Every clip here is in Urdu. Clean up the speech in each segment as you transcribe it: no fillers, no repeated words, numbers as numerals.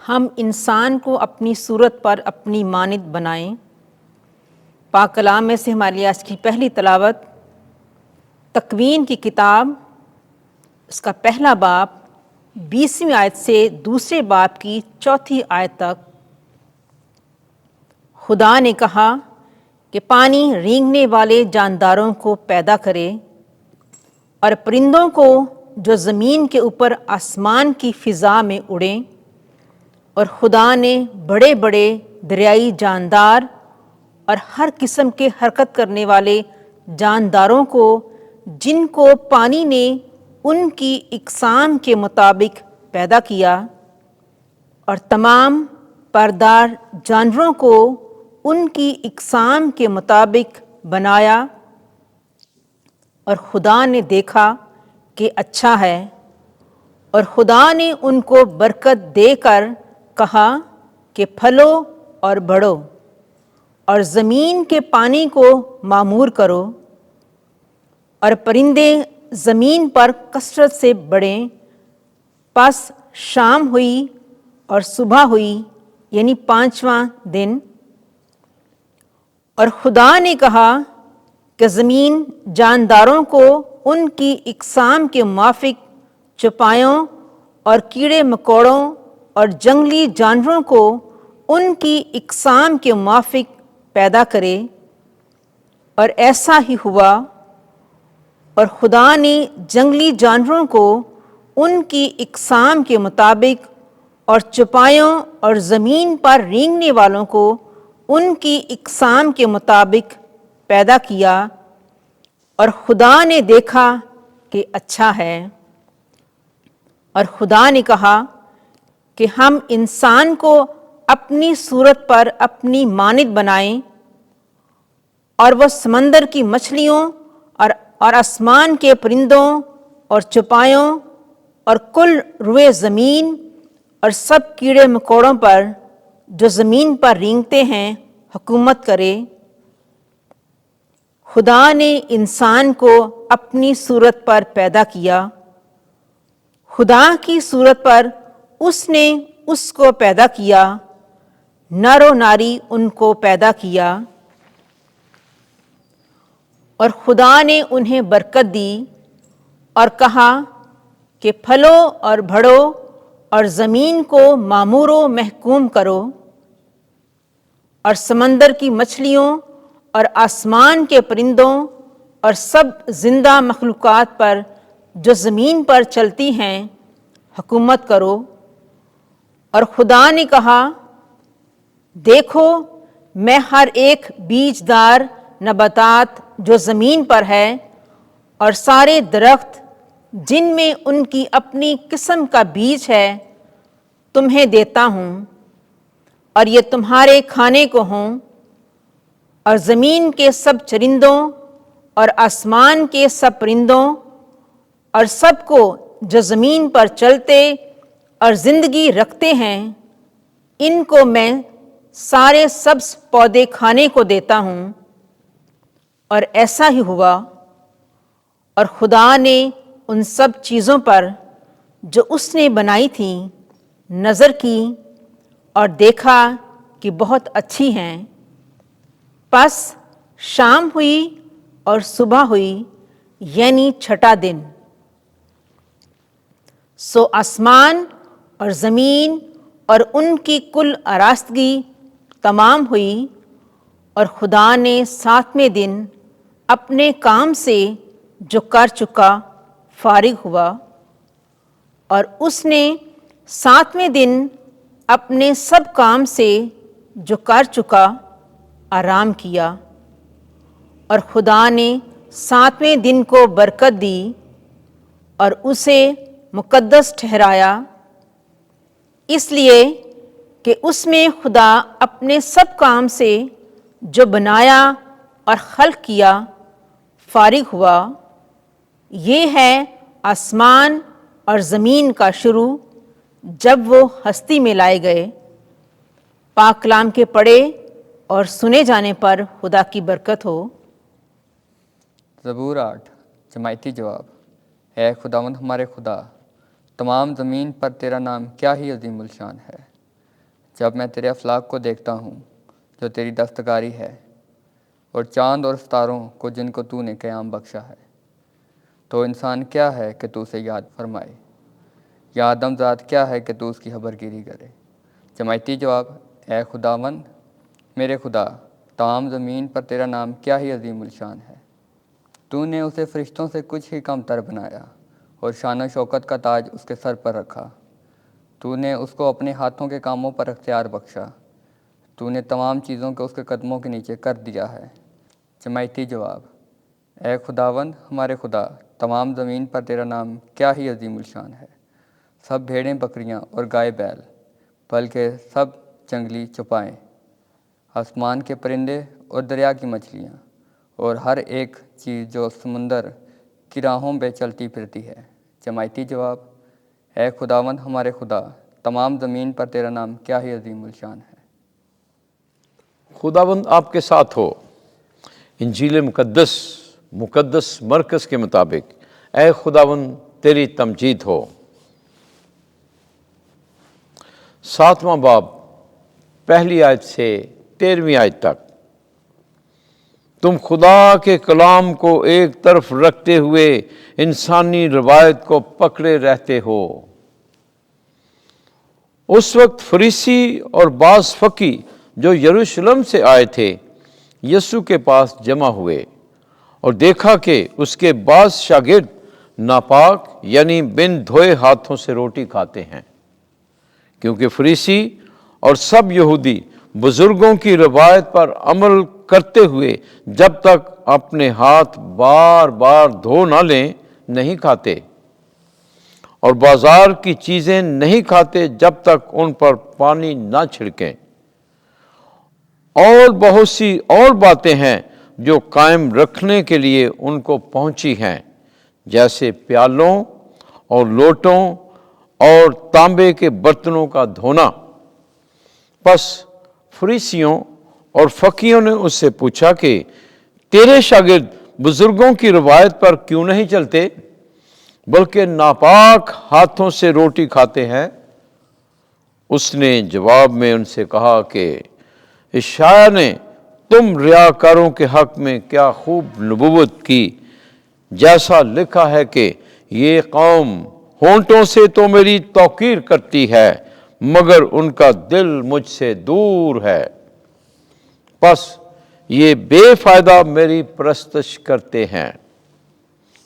ہم انسان کو اپنی صورت پر اپنی مانند بنائیں۔ پاک کلام میں سے ہمارے لیے آج کی پہلی تلاوت تکوین کی کتاب، اس کا پہلا باب 20ویں آیت سے دوسرے باب کی 4 آیت تک۔ خدا نے کہا کہ پانی رینگنے والے جانداروں کو پیدا کرے اور پرندوں کو جو زمین کے اوپر آسمان کی فضا میں اڑیں، اور خدا نے بڑے بڑے دریائی جاندار اور ہر قسم کے حرکت کرنے والے جانداروں کو، جن کو پانی نے ان کی اقسام کے مطابق پیدا کیا، اور تمام پردار جانوروں کو ان کی اقسام کے مطابق بنایا، اور خدا نے دیکھا کہ اچھا ہے۔ اور خدا نے ان کو برکت دے کر کہا کہ پھلو اور بڑھو اور زمین کے پانی کو معمور کرو، اور پرندے زمین پر کثرت سے بڑھیں۔ پس شام ہوئی اور صبح ہوئی، یعنی 5واں دن۔ اور خدا نے کہا کہ زمین جانداروں کو ان کی اقسام کے موافق چوپایوں اور کیڑے مکوڑوں اور جنگلی جانوروں کو ان کی اقسام کے موافق پیدا کرے، اور ایسا ہی ہوا۔ اور خدا نے جنگلی جانوروں کو ان کی اقسام کے مطابق، اور چوپایوں اور زمین پر رینگنے والوں کو ان کی اقسام کے مطابق پیدا کیا، اور خدا نے دیکھا کہ اچھا ہے۔ اور خدا نے کہا کہ ہم انسان کو اپنی صورت پر اپنی مانند بنائیں، اور وہ سمندر کی مچھلیوں اور آسمان کے پرندوں اور چوپایوں اور کل روئے زمین اور سب کیڑے مکوڑوں پر جو زمین پر رینگتے ہیں حکومت کرے۔ خدا نے انسان کو اپنی صورت پر پیدا کیا، خدا کی صورت پر اس نے اس کو پیدا کیا، نر و ناری ان کو پیدا کیا۔ اور خدا نے انہیں برکت دی اور کہا کہ پھلو اور بڑھو اور زمین کو معمور و محکوم کرو، اور سمندر کی مچھلیوں اور آسمان کے پرندوں اور سب زندہ مخلوقات پر جو زمین پر چلتی ہیں حکومت کرو۔ اور خدا نے کہا، دیکھو میں ہر ایک بیج دار نباتات جو زمین پر ہے، اور سارے درخت جن میں ان کی اپنی قسم کا بیج ہے، تمہیں دیتا ہوں، اور یہ تمہارے کھانے کو ہوں۔ اور زمین کے سب چرندوں اور آسمان کے سب پرندوں اور سب کو جو زمین پر چلتے اور زندگی رکھتے ہیں، ان کو میں سارے سبز پودے کھانے کو دیتا ہوں۔ اور ایسا ہی ہوا۔ اور خدا نے ان سب چیزوں پر جو اس نے بنائی تھیں نظر کی، اور دیکھا کہ بہت اچھی ہیں۔ پس شام ہوئی اور صبح ہوئی، یعنی 6واں دن۔ سو آسمان اور زمین اور ان کی کل آراستگی تمام ہوئی، اور خدا نے 7ویں دن اپنے کام سے جو کر چکا فارغ ہوا، اور اس نے 7ویں دن اپنے سب کام سے جو کر چکا آرام کیا۔ اور خدا نے 7ویں دن کو برکت دی اور اسے مقدس ٹھہرایا، اس لیے کہ اس میں خدا اپنے سب کام سے جو بنایا اور خلق کیا فارغ ہوا۔ یہ ہے آسمان اور زمین کا شروع جب وہ ہستی میں لائے گئے۔ پاک کلام کے پڑھے اور سنے جانے پر خدا کی برکت ہو۔ زبور 8 جماعتی جواب۔ اے خداوند ہمارے خدا، تمام زمین پر تیرا نام کیا ہی عظیم الشان ہے۔ جب میں تیرے افلاک کو دیکھتا ہوں جو تیری دستکاری ہے، اور چاند اور ستاروں کو جن کو تو نے قیام بخشا ہے، تو انسان کیا ہے کہ تو اسے یاد فرمائے، یا آدم ذات کیا ہے کہ تو اس کی خبر گیری کرے۔ جماعتی جواب: اے خداوند میرے خدا، تمام زمین پر تیرا نام کیا ہی عظیم الشان ہے۔ تو نے اسے فرشتوں سے کچھ ہی کم تر بنایا، اور شان و شوکت کا تاج اس کے سر پر رکھا۔ تو نے اس کو اپنے ہاتھوں کے کاموں پر اختیار بخشا۔ تو نے تمام چیزوں کو اس کے قدموں کے نیچے کر دیا ہے۔ جماعتی جواب: اے خداوند ہمارے خدا، تمام زمین پر تیرا نام کیا ہی عظیم الشان ہے۔ سب بھیڑیں بکریاں اور گائے بیل، بلکہ سب جنگلی چوپائیں، آسمان کے پرندے اور دریا کی مچھلیاں، اور ہر ایک چیز جو سمندر کی راہوں پہ چلتی پھرتی ہے۔ جماعتی جواب: اے خداوند ہمارے خدا، تمام زمین پر تیرا نام کیا ہی عظیم الشان ہے۔ خداوند آپ کے ساتھ ہو۔ انجیل مقدس مرکز کے مطابق اے خداوند تیری تمجید ہو۔ 7واں باب، پہلی آیت سے 13ویں آیت تک۔ تم خدا کے کلام کو ایک طرف رکھتے ہوئے انسانی روایت کو پکڑے رہتے ہو۔ اس وقت فریسی اور بعض فقی جو یروشلم سے آئے تھے یسوع کے پاس جمع ہوئے، اور دیکھا کہ اس کے بعض شاگرد ناپاک یعنی بن دھوئے ہاتھوں سے روٹی کھاتے ہیں، کیونکہ فریسی اور سب یہودی بزرگوں کی روایت پر عمل کرتے ہوئے جب تک اپنے ہاتھ بار بار دھو نہ لیں نہیں کھاتے، اور بازار کی چیزیں نہیں کھاتے جب تک ان پر پانی نہ چھڑکیں۔ اور بہت سی اور باتیں ہیں جو قائم رکھنے کے لیے ان کو پہنچی ہیں، جیسے پیالوں اور لوٹوں اور تانبے کے برتنوں کا دھونا۔ پس فریسیوں اور فقیوں نے اس سے پوچھا کہ تیرے شاگرد بزرگوں کی روایت پر کیوں نہیں چلتے، بلکہ ناپاک ہاتھوں سے روٹی کھاتے ہیں؟ اس نے جواب میں ان سے کہا کہ اشعیاہ نے تم ریاکاروں کے حق میں کیا خوب نبوت کی، جیسا لکھا ہے کہ یہ قوم ہونٹوں سے تو میری توقیر کرتی ہے، مگر ان کا دل مجھ سے دور ہے۔ پس یہ بے فائدہ میری پرستش کرتے ہیں،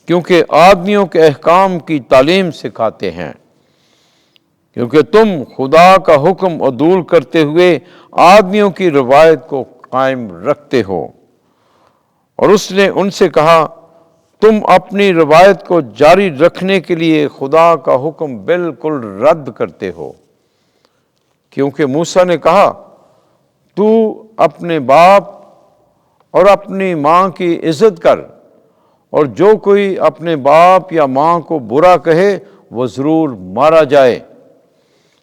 کیونکہ آدمیوں کے احکام کی تعلیم سکھاتے ہیں، کیونکہ تم خدا کا حکم عدول کرتے ہوئے آدمیوں کی روایت کو قائم رکھتے ہو۔ اور اس نے ان سے کہا تم اپنی روایت کو جاری رکھنے کے لیے خدا کا حکم بالکل رد کرتے ہو، کیونکہ موسیٰ نے کہا تو اپنے باپ اور اپنی ماں کی عزت کر، اور جو کوئی اپنے باپ یا ماں کو برا کہے وہ ضرور مارا جائے۔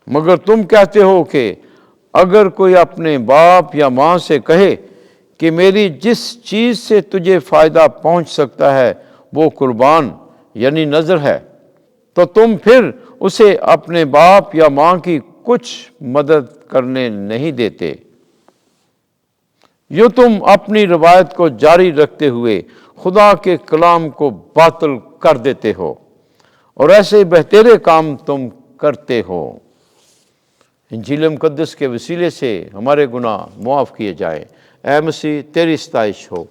مگر تم کہتے ہو کہ اگر کوئی اپنے باپ یا ماں سے کہے کہ میری جس چیز سے تجھے فائدہ پہنچ سکتا ہے وہ قربان یعنی نذر ہے، تو تم پھر اسے اپنے باپ یا ماں کی کچھ مدد کرنے نہیں دیتے۔ یوں تم اپنی روایت کو جاری رکھتے ہوئے خدا کے کلام کو باطل کر دیتے ہو، اور ایسے بہترے کام تم کرتے ہو۔ انجیل مقدس کے وسیلے سے ہمارے گناہ معاف کیے جائیں۔ اے مسیح تیری ستائش ہو۔